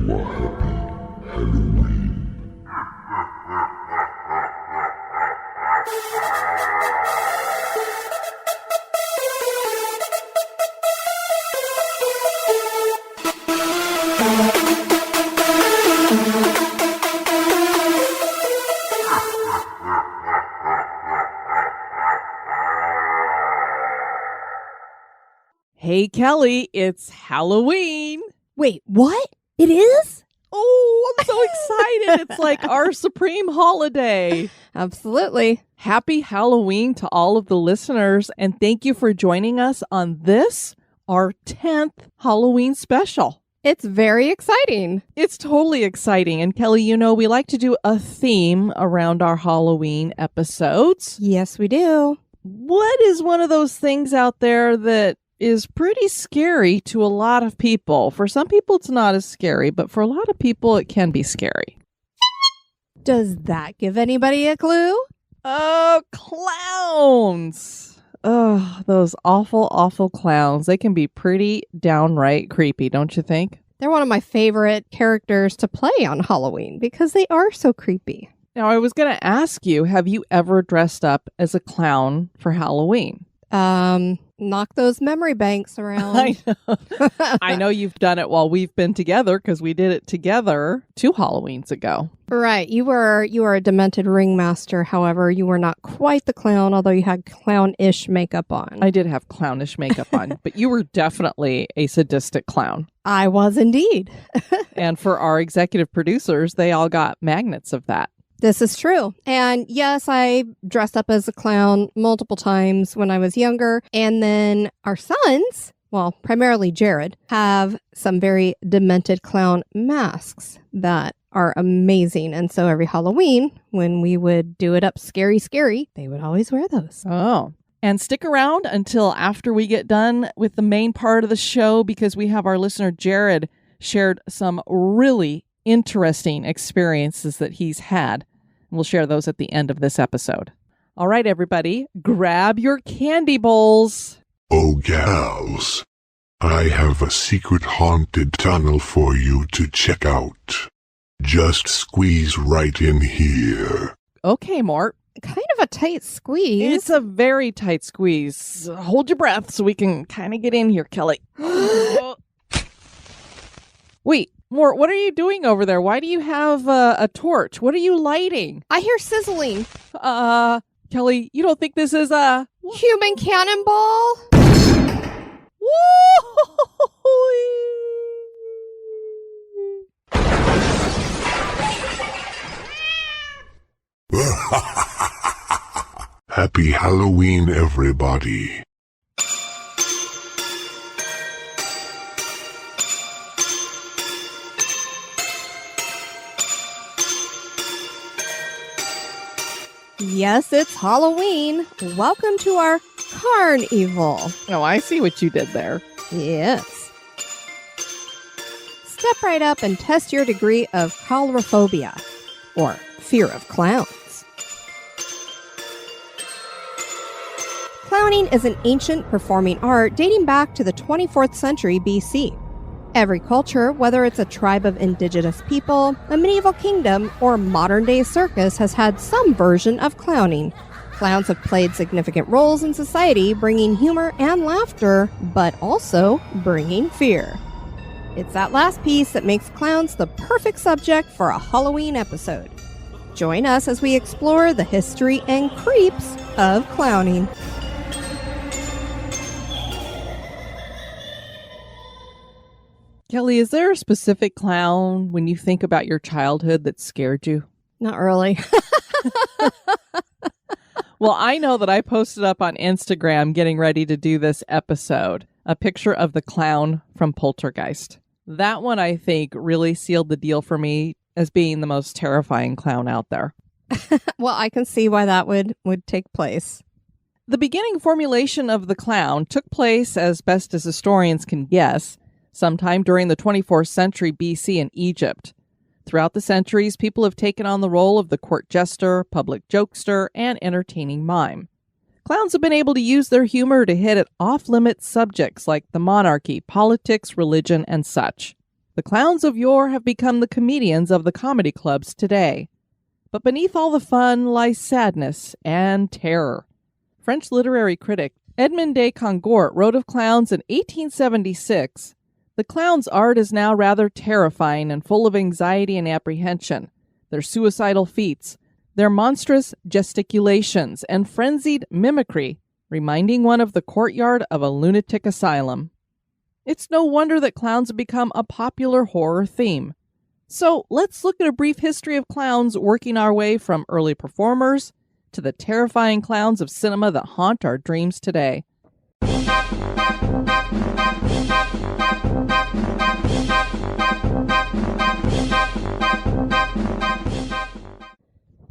a happy Halloween. Hey, Kelly, it's Halloween. Wait, what? It is? Oh, I'm so excited. It's like our supreme holiday. Absolutely. Happy Halloween to all of the listeners, and thank you for joining us on this, our 10th Halloween special. It's very exciting. It's totally exciting. And Kelly, you know, we like to do a theme around our Halloween episodes. Yes, we do. What is one of those things out there that is pretty scary to a lot of people? For some people, it's not as scary, but for a lot of people, it can be scary. Does that give anybody a clue? Clowns. Oh, those awful, awful clowns. They can be pretty downright creepy, don't you think? They're one of my favorite characters to play on Halloween because they are so creepy. Now, I was going to ask you, have you ever dressed up as a clown for Halloween? Knock those memory banks around. I know. I know you've done it while we've been together because we did it together 2 Halloweens ago. Right. You were a demented ringmaster. However, you were not quite the clown, although you had clown-ish makeup on. I did have clownish makeup on, but you were definitely a sadistic clown. I was indeed. And for our executive producers, they all got magnets of that. This is true. And yes, I dressed up as a clown multiple times when I was younger. And then our sons, well, primarily Jared, have some very demented clown masks that are amazing. And so every Halloween, when we would do it up scary, they would always wear those. Oh. And stick around until after we get done with the main part of the show because we have our listener Jared shared some really interesting experiences that he's had. We'll share those at the end of this episode. All right, everybody, grab your candy bowls. Oh, gals, I have a secret haunted tunnel for you to check out. Just squeeze right in here. Okay, Mort. Kind of a tight squeeze. It's a very tight squeeze. Hold your breath so we can kind of get in here, Kelly. Wait. Mort, what are you doing over there? Why do you have a torch? What are you lighting? I hear sizzling. Kelly, you don't think this is a human cannonball? Happy Halloween, everybody. Yes, it's Halloween. Welcome to our CarnEvil. Oh, I see what you did there. Yes. Step right up and test your degree of coulrophobia, or fear of clowns. Clowning is an ancient performing art dating back to the 24th century BC. Every culture, whether it's a tribe of indigenous people, a medieval kingdom, or modern-day circus, has had some version of clowning. Clowns have played significant roles in society, bringing humor and laughter, but also bringing fear. It's that last piece that makes clowns the perfect subject for a Halloween episode. Join us as we explore the history and creeps of clowning. Kelly, is there a specific clown when you think about your childhood that scared you? Not really. Well, I know that I posted up on Instagram getting ready to do this episode, a picture of the clown from Poltergeist. That one, I think, really sealed the deal for me as being the most terrifying clown out there. Well, I can see why that would take place. The beginning formulation of the clown took place, as best as historians can guess, sometime during the 24th century BC in Egypt. Throughout the centuries, people have taken on the role of the court jester, public jokester, and entertaining mime. Clowns have been able to use their humor to hit at off-limits subjects like the monarchy, politics, religion, and such. The clowns of yore have become the comedians of the comedy clubs today. But beneath all the fun lies sadness and terror. French literary critic Edmond de Concourt wrote of clowns in 1876, "The clown's art is now rather terrifying and full of anxiety and apprehension. Their suicidal feats, their monstrous gesticulations and frenzied mimicry, reminding one of the courtyard of a lunatic asylum." It's no wonder that clowns have become a popular horror theme. So let's look at a brief history of clowns, working our way from early performers to the terrifying clowns of cinema that haunt our dreams today.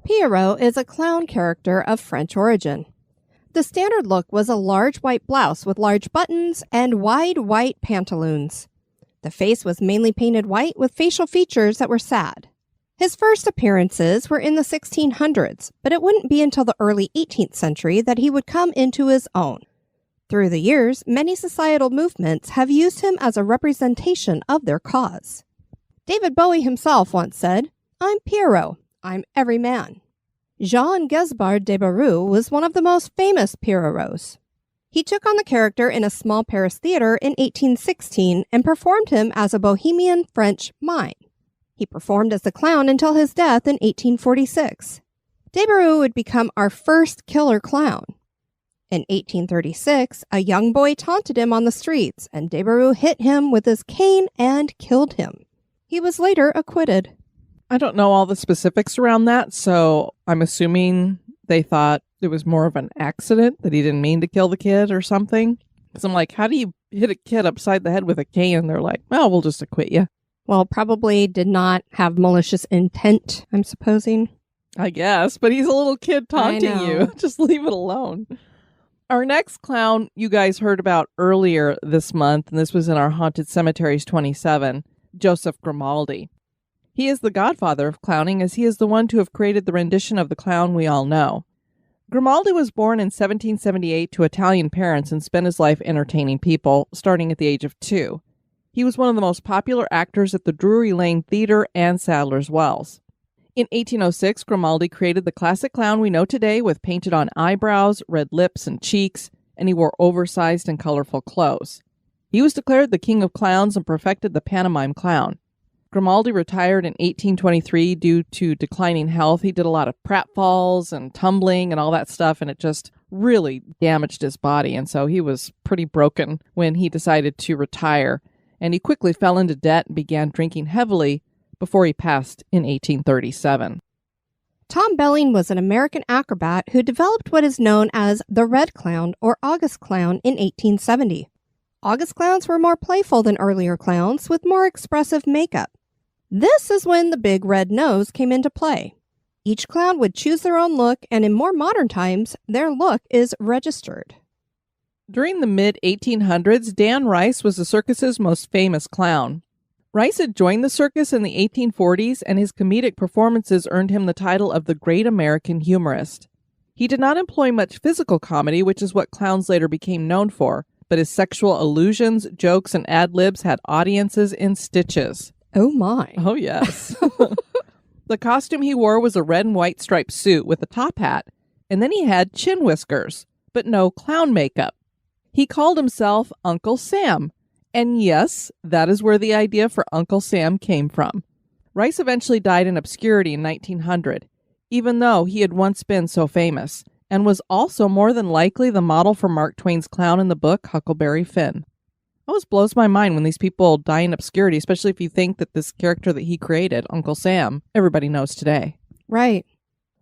Pierrot is a clown character of French origin. The standard look was a large white blouse with large buttons and wide white pantaloons. The face was mainly painted white with facial features that were sad. His first appearances were in the 1600s, but it wouldn't be until the early 18th century that he would come into his own. Through the years, many societal movements have used him as a representation of their cause. David Bowie himself once said, "I'm Pierrot. I'm every man." Jean Gaspard de Barrou was one of the most famous Pierrots. He took on the character in a small Paris theater in 1816 and performed him as a bohemian French mime. He performed as the clown until his death in 1846. De Barrou would become our first killer clown. In 1836, a young boy taunted him on the streets, and De Barrou hit him with his cane and killed him. He was later acquitted. I don't know all the specifics around that, so I'm assuming they thought it was more of an accident, that he didn't mean to kill the kid or something. Because I'm like, how do you hit a kid upside the head with a cane? And they're like, well, we'll just acquit you. Well, probably did not have malicious intent, I'm supposing. I guess, but he's a little kid taunting you. Just leave it alone. Our next clown you guys heard about earlier this month, and this was in our Haunted Cemeteries 27, Joseph Grimaldi. He is the godfather of clowning, as he is the one to have created the rendition of the clown we all know. Grimaldi was born in 1778 to Italian parents and spent his life entertaining people, starting at the age of 2. He was one of the most popular actors at the Drury Lane Theatre and Sadler's Wells. In 1806, Grimaldi created the classic clown we know today with painted on eyebrows, red lips, and cheeks, and he wore oversized and colorful clothes. He was declared the king of clowns and perfected the pantomime clown. Grimaldi retired in 1823 due to declining health. He did a lot of pratfalls and tumbling and all that stuff, and it just really damaged his body. And so he was pretty broken when he decided to retire. And he quickly fell into debt and began drinking heavily before he passed in 1837. Tom Belling was an American acrobat who developed what is known as the Red Clown or August Clown in 1870. August clowns were more playful than earlier clowns with more expressive makeup. This is when the big red nose came into play. Each clown would choose their own look, and in more modern times, their look is registered. During the mid-1800s, Dan Rice was the circus's most famous clown. Rice had joined the circus in the 1840s, and his comedic performances earned him the title of the Great American Humorist. He did not employ much physical comedy, which is what clowns later became known for, but his sexual allusions, jokes, and ad-libs had audiences in stitches. Oh my. Oh, yes. The costume he wore was a red and white striped suit with a top hat, and then he had chin whiskers, but no clown makeup. He called himself Uncle Sam, and yes, that is where the idea for Uncle Sam came from. Rice eventually died in obscurity in 1900, even though he had once been so famous, and was also more than likely the model for Mark Twain's clown in the book Huckleberry Finn. It always blows my mind when these people die in obscurity, especially if you think that this character that he created, Uncle Sam, everybody knows today. Right.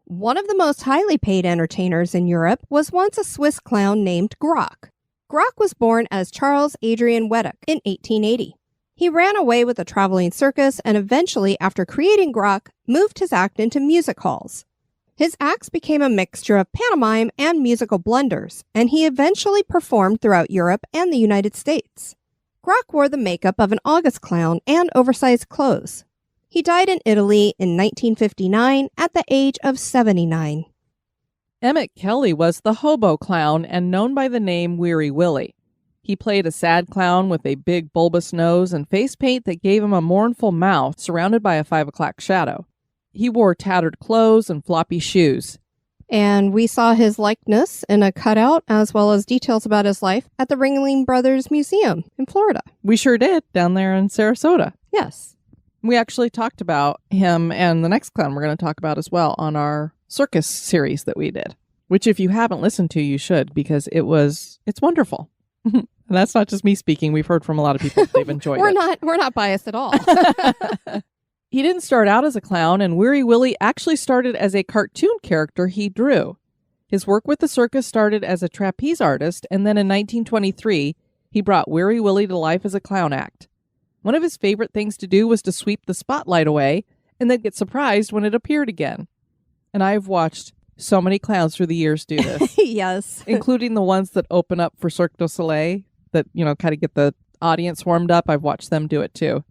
One of the most highly paid entertainers in Europe was once a Swiss clown named Grock. Grock was born as Charles Adrian Weddick in 1880. He ran away with a traveling circus and eventually, after creating Grock, moved his act into music halls. His acts became a mixture of pantomime and musical blunders, and he eventually performed throughout Europe and the United States. Grock wore the makeup of an August clown and oversized clothes. He died in Italy in 1959 at the age of 79. Emmett Kelly was the hobo clown and known by the name Weary Willie. He played a sad clown with a big bulbous nose and face paint that gave him a mournful mouth surrounded by a 5 o'clock shadow. He wore tattered clothes and floppy shoes. And we saw his likeness in a cutout as well as details about his life at the Ringling Brothers Museum in Florida. We sure did, down there in Sarasota. Yes. We actually talked about him and the next clown we're going to talk about as well on our circus series that we did, which if you haven't listened to, you should, because it's wonderful. And that's not just me speaking. We've heard from a lot of people that they've enjoyed it. We're not biased at all. He didn't start out as a clown, and Weary Willie actually started as a cartoon character he drew. His work with the circus started as a trapeze artist, and then in 1923, he brought Weary Willie to life as a clown act. One of his favorite things to do was to sweep the spotlight away and then get surprised when it appeared again. And I've watched so many clowns through the years do this. Yes. Including the ones that open up for Cirque du Soleil that, kind of get the audience warmed up. I've watched them do it too.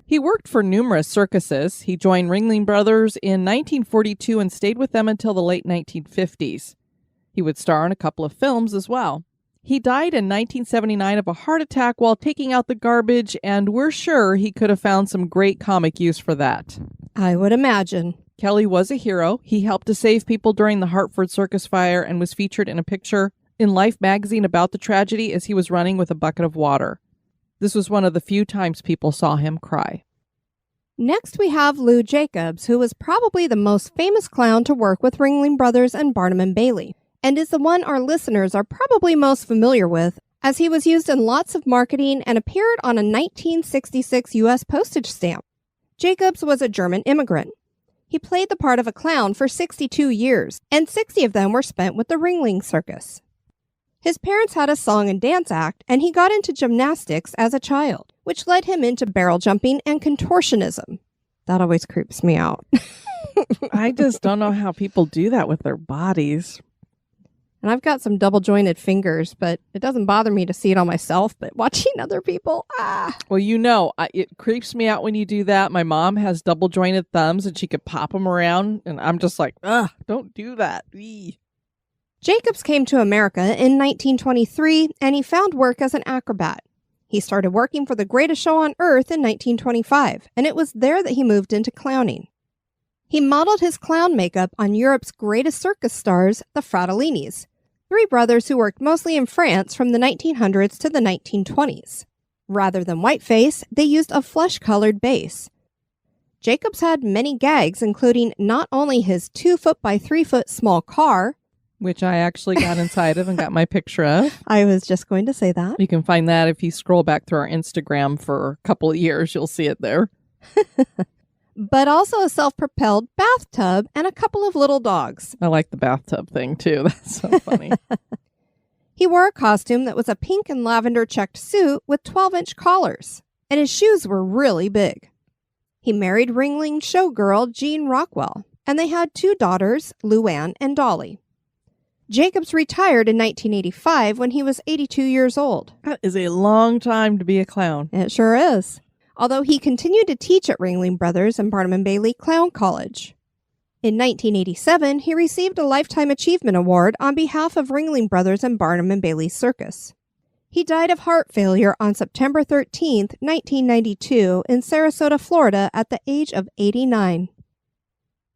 He worked for numerous circuses. He joined Ringling Brothers in 1942 and stayed with them until the late 1950s. He would star in a couple of films as well. He died in 1979 of a heart attack while taking out the garbage, and we're sure he could have found some great comic use for that. I would imagine. Kelly was a hero. He helped to save people during the Hartford Circus fire and was featured in a picture in Life magazine about the tragedy as he was running with a bucket of water. This was one of the few times people saw him cry. Next, we have Lou Jacobs, who was probably the most famous clown to work with Ringling Brothers and Barnum and Bailey, and is the one our listeners are probably most familiar with, as he was used in lots of marketing and appeared on a 1966 U.S. postage stamp. Jacobs was a German immigrant. He played the part of a clown for 62 years, and 60 of them were spent with the Ringling Circus. His parents had a song and dance act, and he got into gymnastics as a child, which led him into barrel jumping and contortionism. That always creeps me out. I just don't know how people do that with their bodies. And I've got some double-jointed fingers, but it doesn't bother me to see it on myself, but watching other people, Well, it creeps me out when you do that. My mom has double-jointed thumbs, and she could pop them around, and I'm just like, don't do that. Eee. Jacobs came to America in 1923, and he found work as an acrobat. He started working for the Greatest Show on Earth in 1925, and it was there that he moved into clowning. He modeled his clown makeup on Europe's greatest circus stars, the Frattellinis, three brothers who worked mostly in France from the 1900s to the 1920s. Rather than whiteface, they used a flesh-colored base. Jacobs had many gags, including not only his 2-foot by 3-foot small car, which I actually got inside of and got my picture of. I was just going to say that. You can find that if you scroll back through our Instagram for a couple of years. You'll see it there. But also a self-propelled bathtub and a couple of little dogs. I like the bathtub thing, too. That's so funny. He wore a costume that was a pink and lavender checked suit with 12-inch collars, and his shoes were really big. He married Ringling showgirl Jean Rockwell, and they had 2 daughters, Luann and Dolly. Jacobs retired in 1985 when he was 82 years old. That is a long time to be a clown. It sure is. Although he continued to teach at Ringling Brothers and Barnum & Bailey Clown College. In 1987, he received a Lifetime Achievement Award on behalf of Ringling Brothers and Barnum & Bailey Circus. He died of heart failure on September 13, 1992, in Sarasota, Florida, at the age of 89.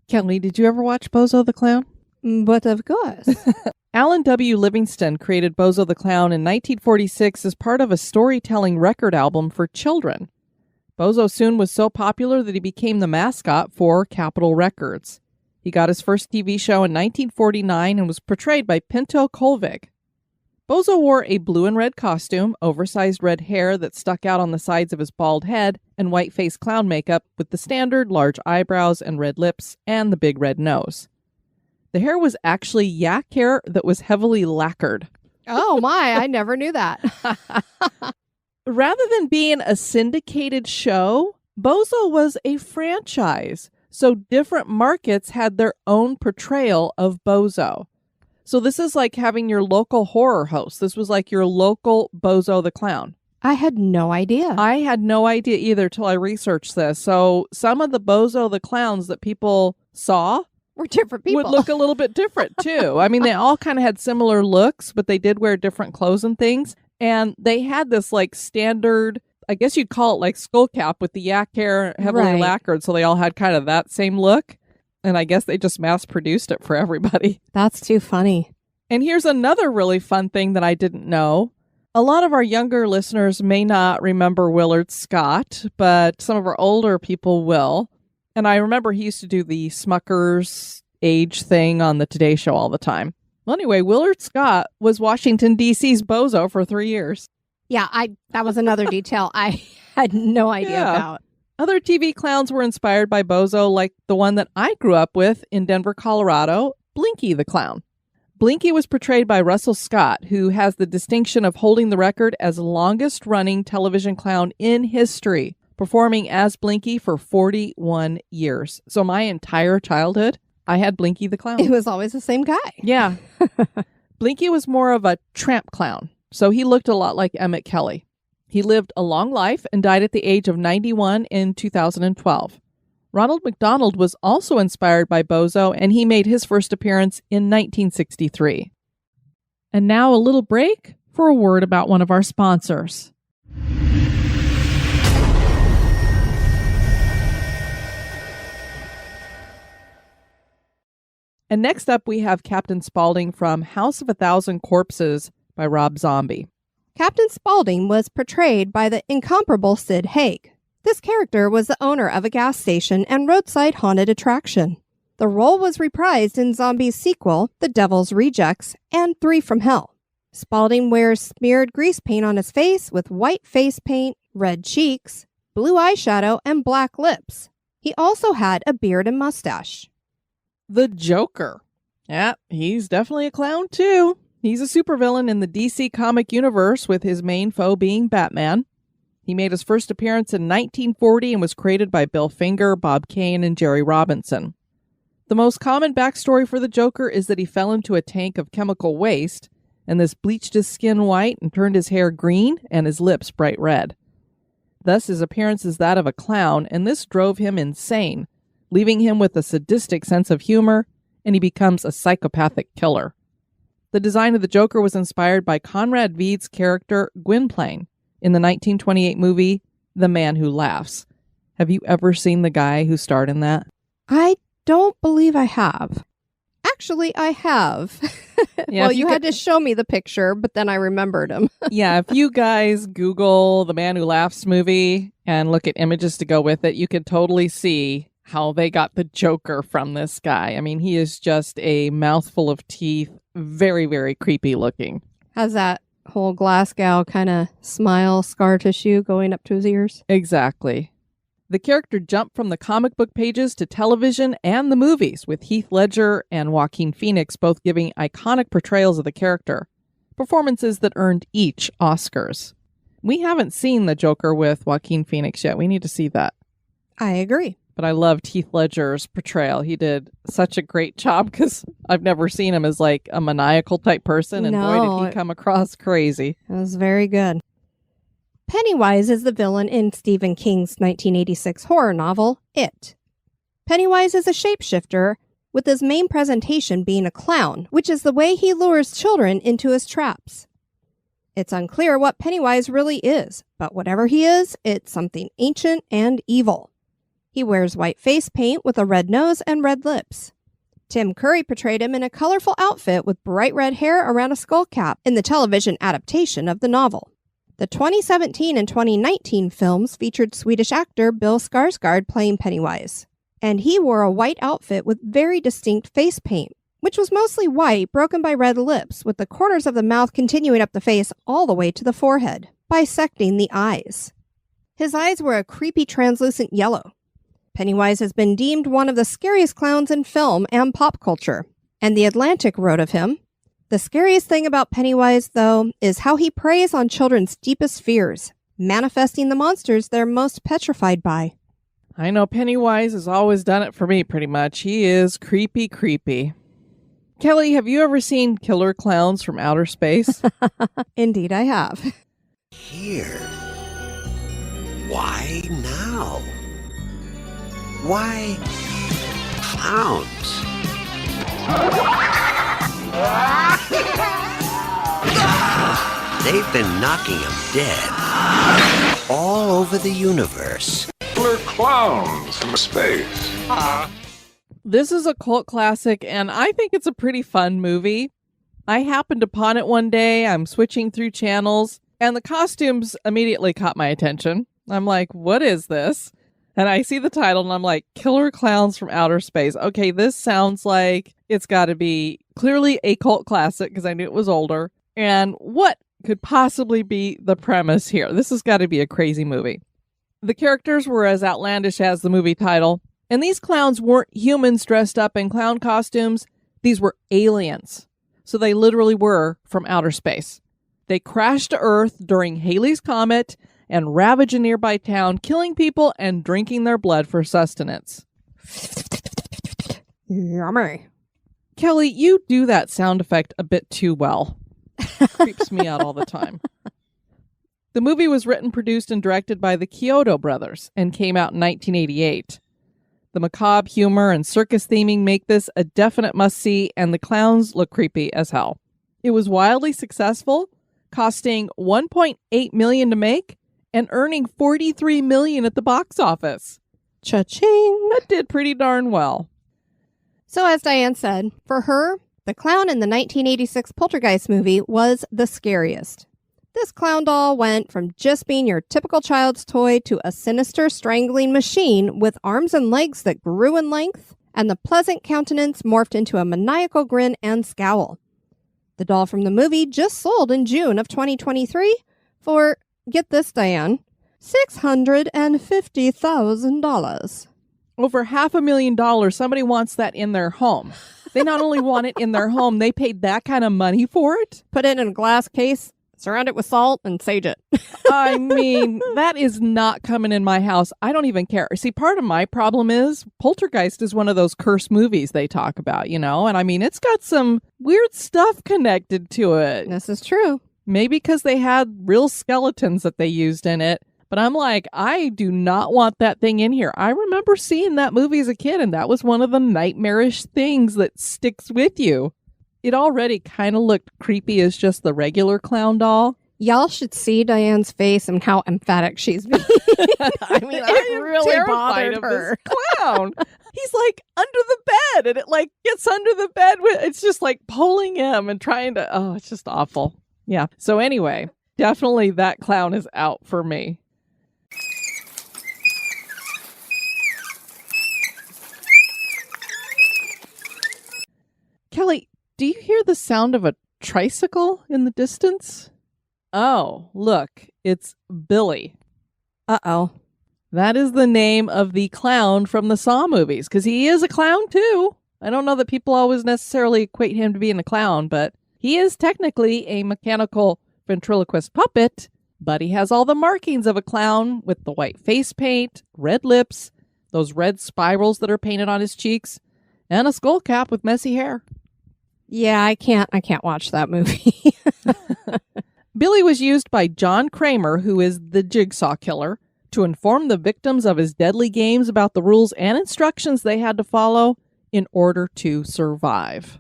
Kelly, did you ever watch Bozo the Clown? But of course. Alan W. Livingston created Bozo the Clown in 1946 as part of a storytelling record album for children. Bozo soon was so popular that he became the mascot for Capitol Records. He got his first TV show in 1949 and was portrayed by Pinto Colvig. Bozo wore a blue and red costume, oversized red hair that stuck out on the sides of his bald head, and white-face clown makeup with the standard large eyebrows and red lips and the big red nose. The hair was actually yak hair that was heavily lacquered. Oh my, I never knew that. Rather than being a syndicated show, Bozo was a franchise. So different markets had their own portrayal of Bozo. So this is like having your local horror host. This was like your local Bozo the Clown. I had no idea. I had no idea either till I researched this. So some of the Bozo the Clowns that people saw were different people. Would look a little bit different too. I mean, they all kind of had similar looks, but they did wear different clothes and things. And they had this like standard, I guess you'd call it like skull cap with the yak hair heavily Right. lacquered. So they all had kind of that same look. And I guess they just mass produced it for everybody. That's too funny. And here's another really fun thing that I didn't know. A lot of our younger listeners may not remember Willard Scott, but some of our older people will. And I remember he used to do the Smucker's age thing on the Today Show all the time. Well, anyway, Willard Scott was Washington, D.C.'s bozo for 3 years. Yeah, that was another detail I had no idea about. Other TV clowns were inspired by bozo, like the one that I grew up with in Denver, Colorado, Blinky the Clown. Blinky was portrayed by Russell Scott, who has the distinction of holding the record as longest-running television clown in history, performing as Blinky for 41 years. So my entire childhood, I had Blinky the Clown. It was always the same guy. Yeah. Blinky was more of a tramp clown, so he looked a lot like Emmett Kelly. He lived a long life and died at the age of 91 in 2012. Ronald McDonald was also inspired by bozo, and he made his first appearance in 1963. And now a little break for a word about one of our sponsors. And next up, we have Captain Spaulding from House of a Thousand Corpses by Rob Zombie. Captain Spaulding was portrayed by the incomparable Sid Haig. This character was the owner of a gas station and roadside haunted attraction. The role was reprised in Zombie's sequel, The Devil's Rejects, and Three from Hell. Spaulding wears smeared grease paint on his face with white face paint, red cheeks, blue eyeshadow, and black lips. He also had a beard and mustache. The Joker. Yeah, he's definitely a clown too. He's a supervillain in the DC comic universe, with his main foe being Batman. He made his first appearance in 1940 and was created by Bill Finger, Bob Kane, and Jerry Robinson. The most common backstory for the Joker is that he fell into a tank of chemical waste, and this bleached his skin white and turned his hair green and his lips bright red. Thus, his appearance is that of a clown, and this drove him insane, leaving him with a sadistic sense of humor, and he becomes a psychopathic killer. The design of the Joker was inspired by Conrad Veidt's character Gwynplaine in the 1928 movie The Man Who Laughs. Have you ever seen the guy who starred in that? I don't believe I have. Actually, I have. Yeah, well, you had to show me the picture, but then I remembered him. Yeah, if you guys Google The Man Who Laughs movie and look at images to go with it, you can totally see how they got the Joker from this guy. I mean, he is just a mouthful of teeth, very, very creepy looking. Has that whole Glasgow kind of smile scar tissue going up to his ears. Exactly. The character jumped from the comic book pages to television and the movies, with Heath Ledger and Joaquin Phoenix both giving iconic portrayals of the character, performances that earned each Oscars. We haven't seen the Joker with Joaquin Phoenix yet. We need to see that. I agree. But I loved Heath Ledger's portrayal. He did such a great job because I've never seen him as like a maniacal type person. And boy, did he come across crazy. It was very good. Pennywise is the villain in Stephen King's 1986 horror novel, It. Pennywise is a shapeshifter, with his main presentation being a clown, which is the way he lures children into his traps. It's unclear what Pennywise really is, but whatever he is, it's something ancient and evil. He wears white face paint with a red nose and red lips. Tim Curry portrayed him in a colorful outfit with bright red hair around a skull cap in the television adaptation of the novel. The 2017 and 2019 films featured Swedish actor Bill Skarsgård playing Pennywise, and he wore a white outfit with very distinct face paint, which was mostly white, broken by red lips, with the corners of the mouth continuing up the face all the way to the forehead, bisecting the eyes. His eyes were a creepy translucent yellow. Pennywise has been deemed one of the scariest clowns in film and pop culture, and The Atlantic wrote of him, "The scariest thing about Pennywise, though, is how he preys on children's deepest fears, manifesting the monsters they're most petrified by." I know Pennywise has always done it for me, pretty much. He is creepy, creepy. Kelly, have you ever seen Killer Clowns from Outer Space? Indeed, I have. Here. Why now? Why clowns? They've been knocking him dead all over the universe. Killer clowns from space. This is a cult classic, and I think it's a pretty fun movie. I happened upon it one day. I'm switching through channels, and the costumes immediately caught my attention. I'm like, what is this? And I see the title, and I'm like, Killer Clowns from Outer Space. Okay, this sounds like it's got to be clearly a cult classic, because I knew it was older. And what could possibly be the premise here? This has got to be a crazy movie. The characters were as outlandish as the movie title, and these clowns weren't humans dressed up in clown costumes. These were aliens. So they literally were from outer space. They crashed to Earth during Halley's Comet and ravage a nearby town, killing people and drinking their blood for sustenance. Yummy. Kelly, you do that sound effect a bit too well. Creeps me out all the time. The movie was written, produced, and directed by the Kyoto brothers and came out in 1988. The macabre humor and circus theming make this a definite must-see, and the clowns look creepy as hell. It was wildly successful, costing $1.8 million to make and earning $43 million at the box office. Cha-ching! That did pretty darn well. So as Diane said, for her, the clown in the 1986 Poltergeist movie was the scariest. This clown doll went from just being your typical child's toy to a sinister strangling machine with arms and legs that grew in length, and the pleasant countenance morphed into a maniacal grin and scowl. The doll from the movie just sold in June of 2023 for, get this, Diane, $650,000. Over $500,000. Somebody wants that in their home. They not only want it in their home, they paid that kind of money for it. Put it in a glass case, surround it with salt, and sage it. I mean, that is not coming in my house. I don't even care. See, part of my problem is Poltergeist is one of those cursed movies they talk about, and I mean, it's got some weird stuff connected to it. This is true. Maybe because they had real skeletons that they used in it. But I'm like, I do not want that thing in here. I remember seeing that movie as a kid, and that was one of the nightmarish things that sticks with you. It already kind of looked creepy as just the regular clown doll. Y'all should see Diane's face and how emphatic she's being. I mean, it really terrified bothered of her. this clown. He's like under the bed, and it like gets under the bed. It's just like pulling him and trying to, oh, it's just awful. Yeah. So anyway, definitely that clown is out for me. Kelly, do you hear the sound of a tricycle in the distance? Oh, look, it's Billy. Uh-oh. That is the name of the clown from the Saw movies, because he is a clown too. I don't know that people always necessarily equate him to being a clown, but he is technically a mechanical ventriloquist puppet, but he has all the markings of a clown with the white face paint, red lips, those red spirals that are painted on his cheeks, and a skull cap with messy hair. Yeah, I can't watch that movie. Billy was used by John Kramer, who is the Jigsaw Killer, to inform the victims of his deadly games about the rules and instructions they had to follow in order to survive.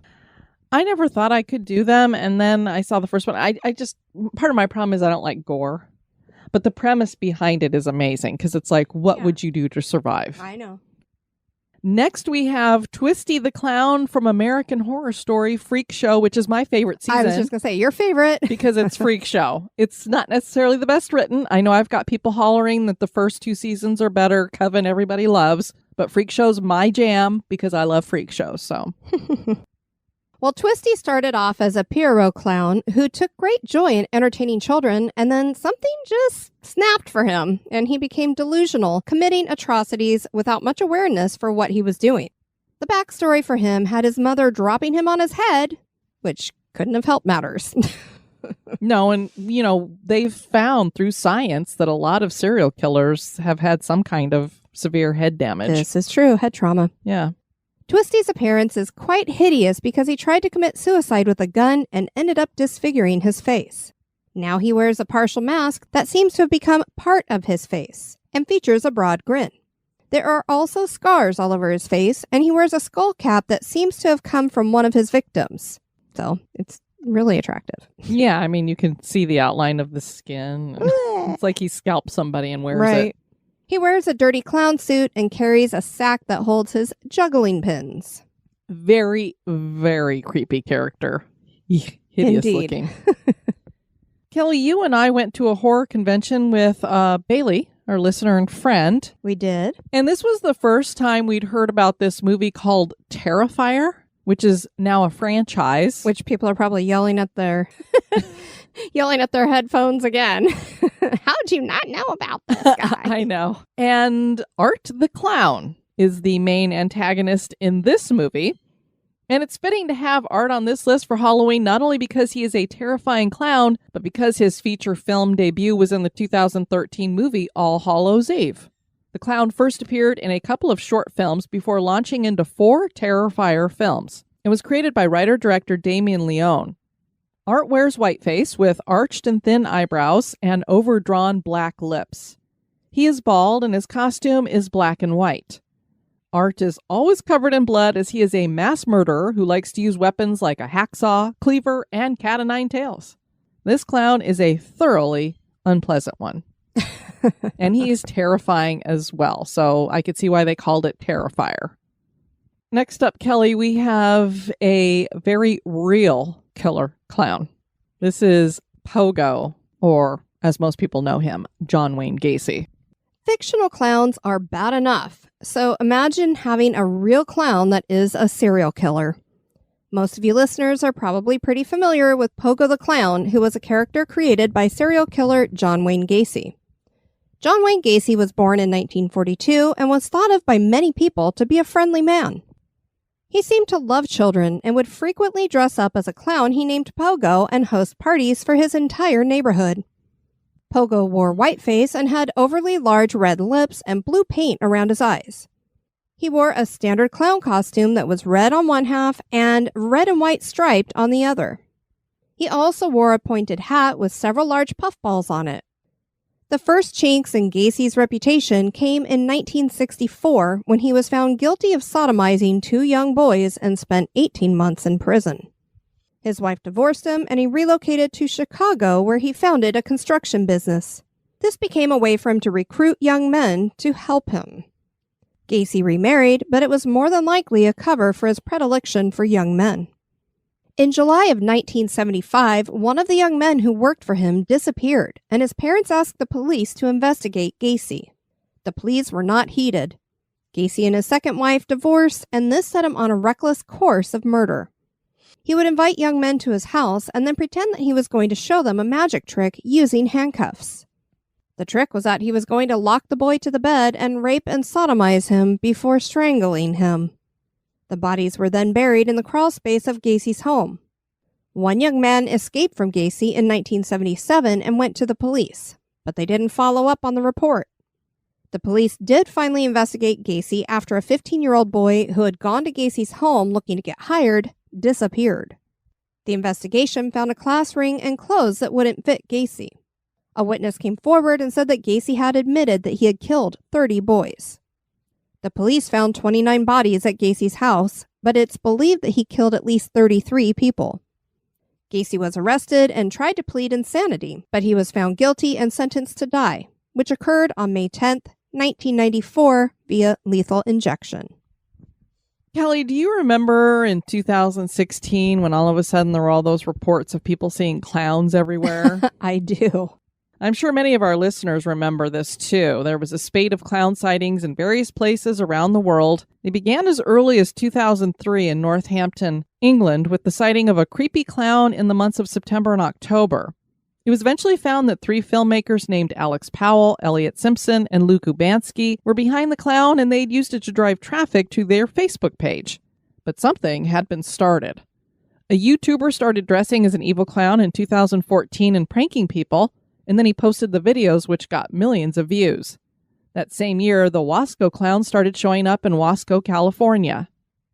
I never thought I could do them, and then I saw the first one. I just, part of my problem is I don't like gore. But the premise behind it is amazing, because it's like, what would you do to survive? I know. Next, we have Twisty the Clown from American Horror Story Freak Show, which is my favorite season. I was just going to say, your favorite. Because it's Freak Show. It's not necessarily the best written. I know I've got people hollering that the first 2 seasons are better. Coven everybody loves. But Freak Show's my jam because I love Freak Shows. So, Well, Twisty started off as a Pierrot clown who took great joy in entertaining children, and then something just snapped for him, and he became delusional, committing atrocities without much awareness for what he was doing. The backstory for him had his mother dropping him on his head, which couldn't have helped matters. no, and, they've found through science that a lot of serial killers have had some kind of severe head damage. This is true, head trauma. Yeah. Twisty's appearance is quite hideous because he tried to commit suicide with a gun and ended up disfiguring his face. Now he wears a partial mask that seems to have become part of his face and features a broad grin. There are also scars all over his face, and he wears a skull cap that seems to have come from one of his victims. So it's Really attractive. Yeah, I mean, you can see the outline of the skin. It's like he scalped somebody and wears it. He wears a dirty clown suit and carries a sack that holds his juggling pins. Very, very creepy character. Hideous Indeed. looking. Kelly, you and I went to a horror convention with Bailey, our listener and friend. We did. And this was the first time we'd heard about this movie called Terrifier, which is now a franchise. Which people are probably yelling at their headphones again. How'd you not know about this guy? I know. And Art the Clown is the main antagonist in this movie. And it's fitting to have Art on this list for Halloween, not only because he is a terrifying clown, but because his feature film debut was in the 2013 movie All Hallows Eve. The clown first appeared in a couple of short films before launching into 4 Terrifier films. It was created by writer-director Damien Leone. Art wears whiteface with arched and thin eyebrows and overdrawn black lips. He is bald and his costume is black and white. Art is always covered in blood as he is a mass murderer who likes to use weapons like a hacksaw, cleaver, and cat o' nine tails. This clown is a thoroughly unpleasant one. And he is terrifying as well, so I could see why they called it Terrifier. Next up, Kelly, we have a very real killer clown. This is Pogo, or as most people know him, John Wayne Gacy. Fictional clowns are bad enough, so imagine having a real clown that is a serial killer. Most of you listeners are probably pretty familiar with Pogo the Clown, who was a character created by serial killer John Wayne Gacy. John Wayne Gacy was born in 1942 and was thought of by many people to be a friendly man. He seemed to love children and would frequently dress up as a clown he named Pogo and host parties for his entire neighborhood. Pogo wore whiteface and had overly large red lips and blue paint around his eyes. He wore a standard clown costume that was red on one half and red and white striped on the other. He also wore a pointed hat with several large puffballs on it. The first chinks in Gacy's reputation came in 1964 when he was found guilty of sodomizing 2 young boys and spent 18 months in prison. His wife divorced him and he relocated to Chicago where he founded a construction business. This became a way for him to recruit young men to help him. Gacy remarried, but it was more than likely a cover for his predilection for young men. In July of 1975, one of the young men who worked for him disappeared, and his parents asked the police to investigate Gacy. The pleas were not heeded. Gacy and his second wife divorced, and this set him on a reckless course of murder. He would invite young men to his house and then pretend that he was going to show them a magic trick using handcuffs. The trick was that he was going to lock the boy to the bed and rape and sodomize him before strangling him. The bodies were then buried in the crawl space of Gacy's home. One young man escaped from Gacy in 1977 and went to the police, but they didn't follow up on the report. The police did finally investigate Gacy after a 15-year-old boy who had gone to Gacy's home looking to get hired disappeared. The investigation found a class ring and clothes that wouldn't fit Gacy. A witness came forward and said that Gacy had admitted that he had killed 30 boys. The police found 29 bodies at Gacy's house, but it's believed that he killed at least 33 people. Gacy was arrested and tried to plead insanity, but he was found guilty and sentenced to die, which occurred on May 10th, 1994 via lethal injection. Kelly, do you remember in 2016 when all of a sudden there were all those reports of people seeing clowns everywhere? I do. I'm sure many of our listeners remember this too. There was a spate of clown sightings in various places around the world. They began as early as 2003 in Northampton, England, with the sighting of a creepy clown in the months of September and October. It was eventually found that 3 filmmakers named Alex Powell, Elliot Simpson, and Luke Ubansky were behind the clown, and they'd used it to drive traffic to their Facebook page. But something had been started. A YouTuber started dressing as an evil clown in 2014 and pranking people, and then he posted the videos, which got millions of views. That same year, the Wasco clown started showing up in Wasco, California.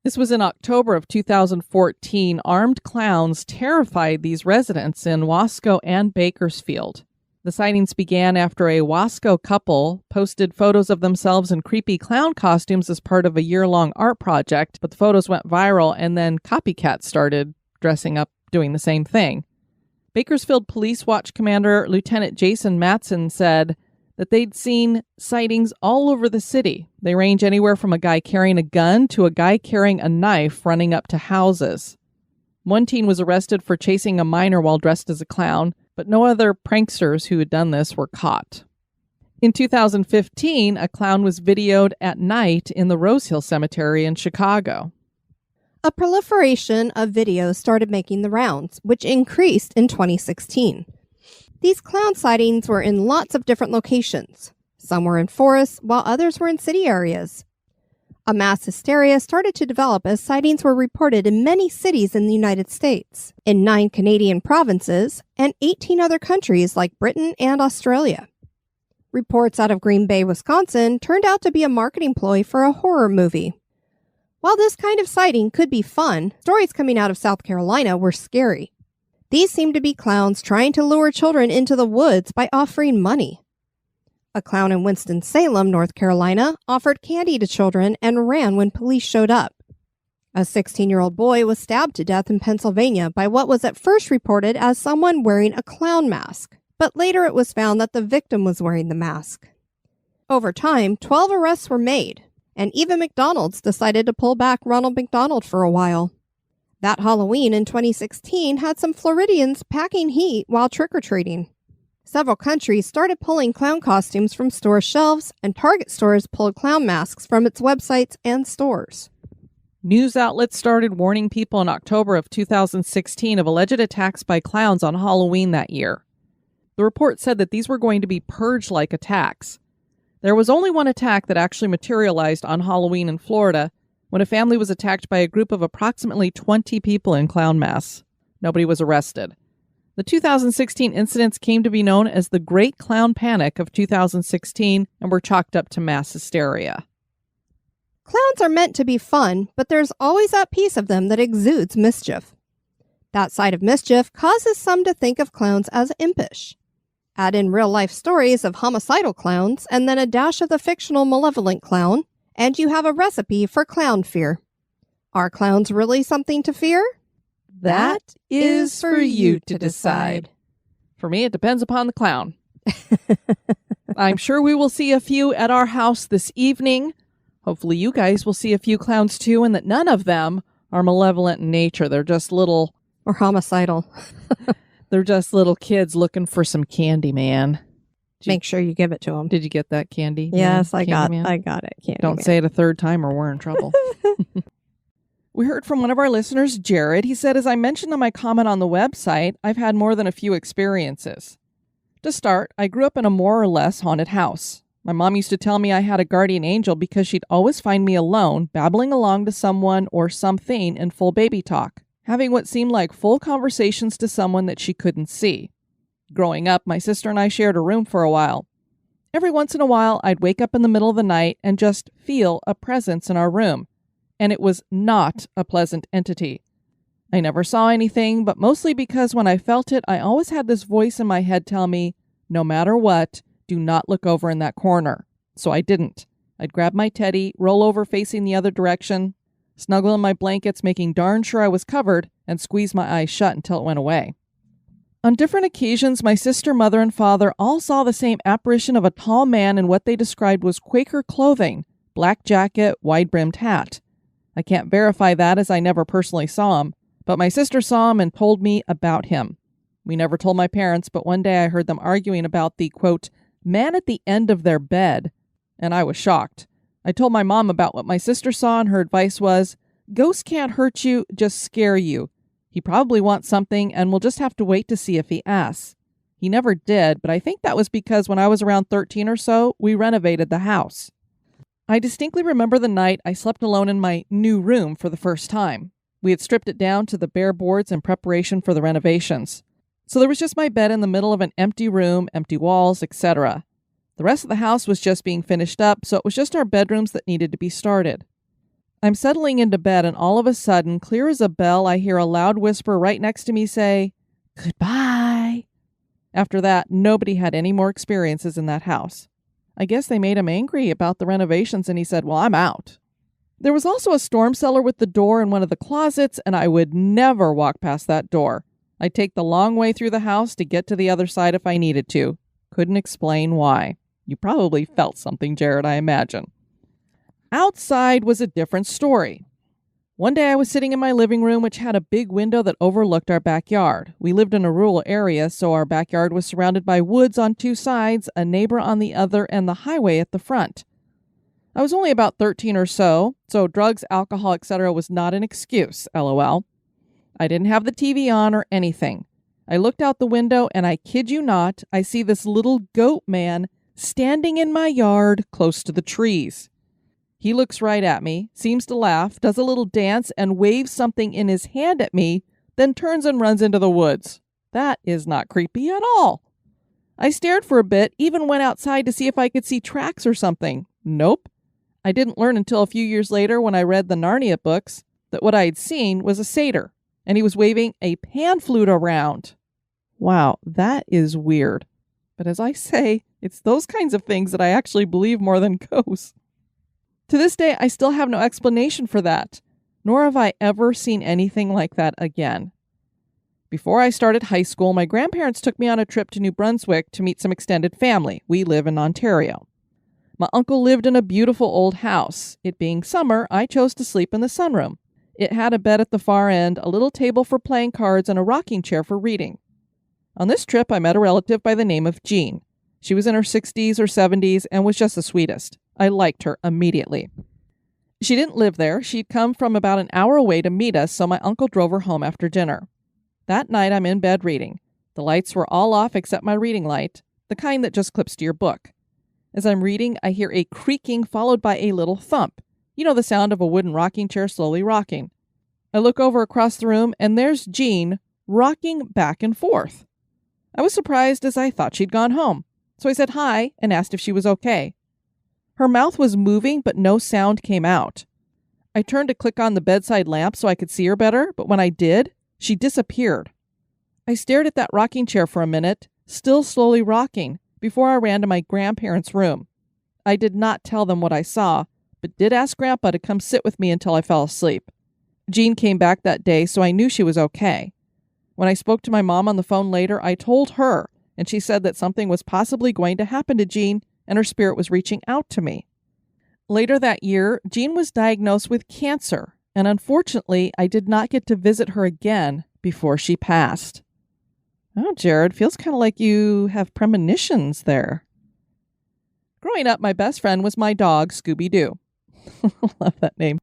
This was in October of 2014. Armed clowns terrified these residents in Wasco and Bakersfield. The sightings began after a Wasco couple posted photos of themselves in creepy clown costumes as part of a year-long art project, but the photos went viral and then copycats started dressing up doing the same thing. Bakersfield Police Watch Commander Lieutenant Jason Matson said that they'd seen sightings all over the city. They range anywhere from a guy carrying a gun to a guy carrying a knife running up to houses. One teen was arrested for chasing a minor while dressed as a clown, but no other pranksters who had done this were caught. In 2015, a clown was videoed at night in the Rose Hill Cemetery in Chicago. A proliferation of videos started making the rounds, which increased in 2016. These clown sightings were in lots of different locations. Some were in forests, while others were in city areas. A mass hysteria started to develop as sightings were reported in many cities in the United States, in 9 Canadian provinces, and 18 other countries like Britain and Australia. Reports out of Green Bay, Wisconsin turned out to be a marketing ploy for a horror movie. While this kind of sighting could be fun, stories coming out of South Carolina were scary. These seemed to be clowns trying to lure children into the woods by offering money. A clown in Winston-Salem, North Carolina, offered candy to children and ran when police showed up. A 16-year-old boy was stabbed to death in Pennsylvania by what was at first reported as someone wearing a clown mask, but later it was found that the victim was wearing the mask. Over time, 12 arrests were made, and even McDonald's decided to pull back Ronald McDonald for a while. That Halloween in 2016 had some Floridians packing heat while trick-or-treating. Several countries started pulling clown costumes from store shelves, and Target stores pulled clown masks from its websites and stores. News outlets started warning people in October of 2016 of alleged attacks by clowns on Halloween that year. The report said that these were going to be purge-like attacks. There was only one attack that actually materialized on Halloween in Florida, when a family was attacked by a group of approximately 20 people in clown masks. Nobody was arrested. The 2016 incidents came to be known as the Great Clown Panic of 2016 and were chalked up to mass hysteria. Clowns are meant to be fun, but there's always that piece of them that exudes mischief. That side of mischief causes some to think of clowns as impish. Add in real-life stories of homicidal clowns and then a dash of the fictional malevolent clown, and you have a recipe for clown fear. Are clowns really something to fear? That is for you to decide. For me, it depends upon the clown. I'm sure we will see a few at our house this evening. Hopefully you guys will see a few clowns too, and that none of them are malevolent in nature. They're just little... Or homicidal. They're just little kids looking for some candy, man. Make sure you give it to them. Did you get that candy? Yes, I got it. Candy Don't man. say it a third time or we're in trouble. We heard from one of our listeners, Jared. He said, as I mentioned in my comment on the website, I've had more than a few experiences. To start, I grew up in a more or less haunted house. My mom used to tell me I had a guardian angel because she'd always find me alone, babbling along to someone or something in full baby talk, having what seemed like full conversations to someone that she couldn't see. Growing up, my sister and I shared a room for a while. Every once in a while, I'd wake up in the middle of the night and just feel a presence in our room. And it was not a pleasant entity. I never saw anything, but mostly because when I felt it, I always had this voice in my head tell me, no matter what, do not look over in that corner. So I didn't. I'd grab my teddy, roll over facing the other direction, snuggle in my blankets, making darn sure I was covered, and squeeze my eyes shut until it went away. On different occasions, my sister, mother, and father all saw the same apparition of a tall man in what they described was Quaker clothing, black jacket, wide-brimmed hat. I can't verify that as I never personally saw him, but my sister saw him and told me about him. We never told my parents, but one day I heard them arguing about the, quote, man at the end of their bed, and I was shocked. I told my mom about what my sister saw, and her advice was, ghosts can't hurt you, just scare you. He probably wants something, and we'll just have to wait to see if he asks. He never did, but I think that was because when I was around 13 or so, we renovated the house. I distinctly remember the night I slept alone in my new room for the first time. We had stripped it down to the bare boards in preparation for the renovations. So there was just my bed in the middle of an empty room, empty walls, etc. The rest of the house was just being finished up, so it was just our bedrooms that needed to be started. I'm settling into bed, and all of a sudden, clear as a bell, I hear a loud whisper right next to me say, "Goodbye." After that, nobody had any more experiences in that house. I guess they made him angry about the renovations, and he said, well, I'm out. There was also a storm cellar with the door in one of the closets, and I would never walk past that door. I'd take the long way through the house to get to the other side if I needed to. Couldn't explain why. You probably felt something, Jared, I imagine. Outside was a different story. One day I was sitting in my living room, which had a big window that overlooked our backyard. We lived in a rural area, so our backyard was surrounded by woods on two sides, a neighbor on the other, and the highway at the front. I was only about 13 or so drugs, alcohol, etc. was not an excuse, LOL. I didn't have the TV on or anything. I looked out the window, and I kid you not, I see this little goat man standing in my yard close to the trees. He looks right at me, seems to laugh, does a little dance, and waves something in his hand at me, then turns and runs into the woods. That is not creepy at all. I stared for a bit, even went outside to see if I could see tracks or something. Nope. I didn't learn until a few years later when I read the Narnia books that what I had seen was a satyr, and he was waving a pan flute around. Wow, that is weird. But as I say, it's those kinds of things that I actually believe more than ghosts. To this day, I still have no explanation for that, nor have I ever seen anything like that again. Before I started high school, my grandparents took me on a trip to New Brunswick to meet some extended family. We live in Ontario. My uncle lived in a beautiful old house. It being summer, I chose to sleep in the sunroom. It had a bed at the far end, a little table for playing cards, and a rocking chair for reading. On this trip, I met a relative by the name of Jean. She was in her 60s or 70s and was just the sweetest. I liked her immediately. She didn't live there. She'd come from about an hour away to meet us, so my uncle drove her home after dinner. That night, I'm in bed reading. The lights were all off except my reading light, the kind that just clips to your book. As I'm reading, I hear a creaking followed by a little thump. You know, the sound of a wooden rocking chair slowly rocking. I look over across the room, and there's Jean rocking back and forth. I was surprised as I thought she'd gone home, so I said hi and asked if she was okay. Her mouth was moving, but no sound came out. I turned to click on the bedside lamp so I could see her better, but when I did, she disappeared. I stared at that rocking chair for a minute, still slowly rocking, before I ran to my grandparents' room. I did not tell them what I saw, but did ask Grandpa to come sit with me until I fell asleep. Jean came back that day, so I knew she was okay. When I spoke to my mom on the phone later, I told her, and she said that something was possibly going to happen to Jean, and her spirit was reaching out to me. Later that year, Jean was diagnosed with cancer, and unfortunately, I did not get to visit her again before she passed. Oh, Jared, feels kind of like you have premonitions there. Growing up, my best friend was my dog, Scooby-Doo. Love that name.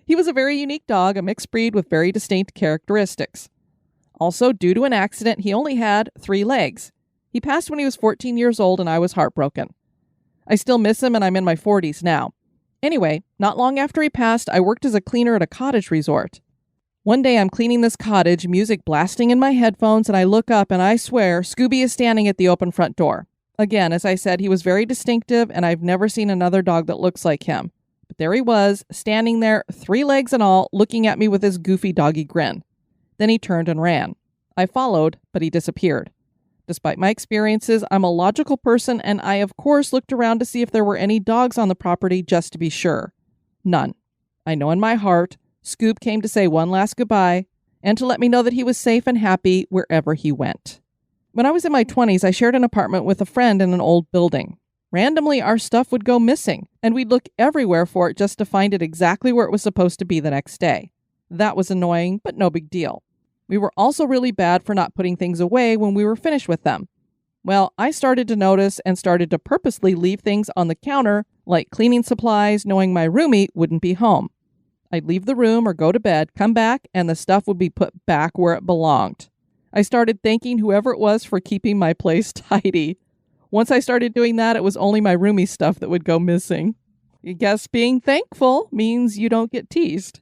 He was a very unique dog, a mixed breed with very distinct characteristics. Also, due to an accident, he only had 3 legs. He passed when he was 14 years old, and I was heartbroken. I still miss him, and I'm in my 40s now. Anyway, not long after he passed, I worked as a cleaner at a cottage resort. One day I'm cleaning this cottage, music blasting in my headphones, and I look up, and I swear Scooby is standing at the open front door. Again, as I said, he was very distinctive, and I've never seen another dog that looks like him. But there he was, standing there, 3 legs and all, looking at me with his goofy doggy grin. Then he turned and ran. I followed, but he disappeared. Despite my experiences, I'm a logical person, and I, of course, looked around to see if there were any dogs on the property just to be sure. None. I know in my heart, Scoob came to say one last goodbye and to let me know that he was safe and happy wherever he went. When I was in my 20s, I shared an apartment with a friend in an old building. Randomly, our stuff would go missing, and we'd look everywhere for it just to find it exactly where it was supposed to be the next day. That was annoying, but no big deal. We were also really bad for not putting things away when we were finished with them. Well, I started to notice and started to purposely leave things on the counter, like cleaning supplies, knowing my roomie wouldn't be home. I'd leave the room or go to bed, come back, and the stuff would be put back where it belonged. I started thanking whoever it was for keeping my place tidy. Once I started doing that, it was only my roomie's stuff that would go missing. I guess being thankful means you don't get teased.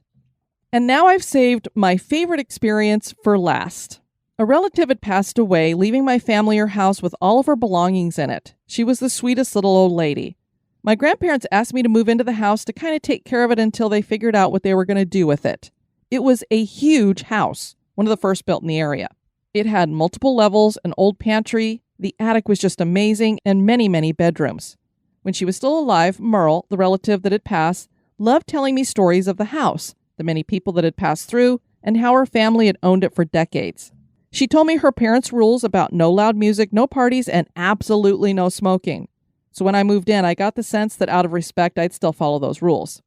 And now I've saved my favorite experience for last. A relative had passed away, leaving my family her house with all of her belongings in it. She was the sweetest little old lady. My grandparents asked me to move into the house to kind of take care of it until they figured out what they were going to do with it. It was a huge house, one of the first built in the area. It had multiple levels, an old pantry, the attic was just amazing, and many, many bedrooms. When she was still alive, Merle, the relative that had passed, loved telling me stories of the house, the many people that had passed through, and how her family had owned it for decades. She told me her parents' rules about no loud music, no parties, and absolutely no smoking. So when I moved in, I got the sense that out of respect, I'd still follow those rules.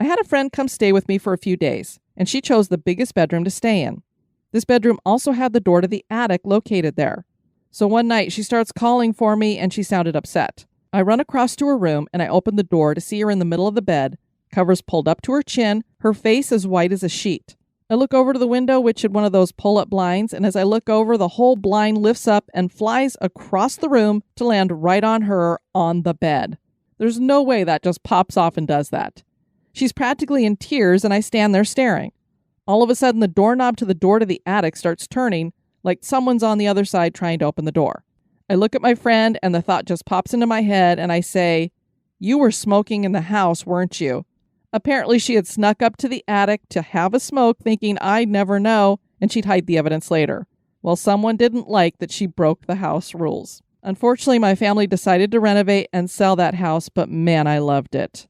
I had a friend come stay with me for a few days, and she chose the biggest bedroom to stay in. This bedroom also had the door to the attic located there. So one night, she starts calling for me, and she sounded upset. I run across to her room, and I open the door to see her in the middle of the bed, covers pulled up to her chin, her face as white as a sheet. I look over to the window, which had one of those pull-up blinds, and as I look over, the whole blind lifts up and flies across the room to land right on her on the bed. There's no way that just pops off and does that. She's practically in tears, and I stand there staring. All of a sudden, the doorknob to the door to the attic starts turning, like someone's on the other side trying to open the door. I look at my friend, and the thought just pops into my head, and I say, "You were smoking in the house, weren't you?" Apparently, she had snuck up to the attic to have a smoke, thinking I'd never know, and she'd hide the evidence later. Well, someone didn't like that she broke the house rules. Unfortunately, my family decided to renovate and sell that house, but man, I loved it.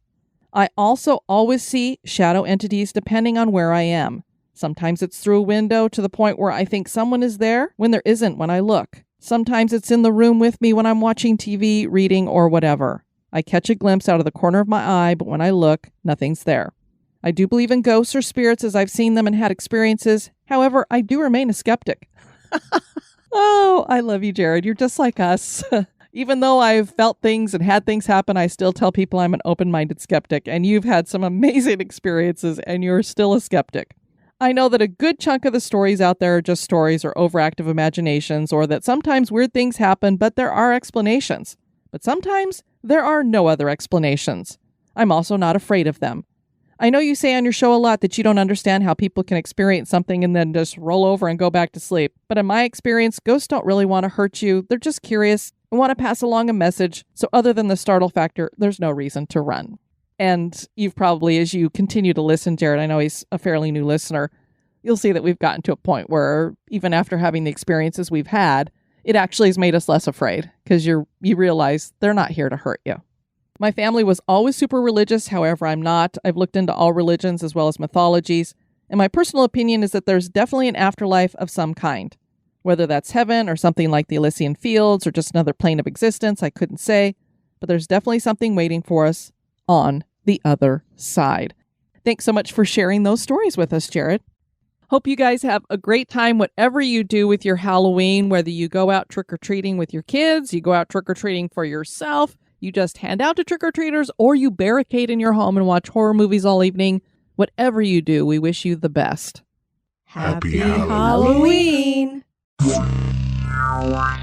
I also always see shadow entities depending on where I am. Sometimes it's through a window to the point where I think someone is there when there isn't when I look. Sometimes it's in the room with me when I'm watching TV, reading, or whatever. I catch a glimpse out of the corner of my eye, but when I look, nothing's there. I do believe in ghosts or spirits as I've seen them and had experiences. However, I do remain a skeptic. Oh, I love you, Jared. You're just like us. Even though I've felt things and had things happen, I still tell people I'm an open-minded skeptic, and you've had some amazing experiences, and you're still a skeptic. I know that a good chunk of the stories out there are just stories or overactive imaginations, or that sometimes weird things happen, but there are explanations. But sometimes there are no other explanations. I'm also not afraid of them. I know you say on your show a lot that you don't understand how people can experience something and then just roll over and go back to sleep. But in my experience, ghosts don't really want to hurt you. They're just curious and want to pass along a message. So other than the startle factor, there's no reason to run. And you've probably, as you continue to listen, Jared, I know he's a fairly new listener, you'll see that we've gotten to a point where even after having the experiences we've had, it actually has made us less afraid because you realize they're not here to hurt you. My family was always super religious. However, I'm not. I've looked into all religions as well as mythologies. And my personal opinion is that there's definitely an afterlife of some kind. Whether that's heaven or something like the Elysian Fields or just another plane of existence, I couldn't say. But there's definitely something waiting for us on the other side. Thanks so much for sharing those stories with us, Jared. Hope you guys have a great time, whatever you do with your Halloween, whether you go out trick-or-treating with your kids, you go out trick-or-treating for yourself, you just hand out to trick-or-treaters, or you barricade in your home and watch horror movies all evening. Whatever you do, we wish you the best. Happy Halloween! Halloween.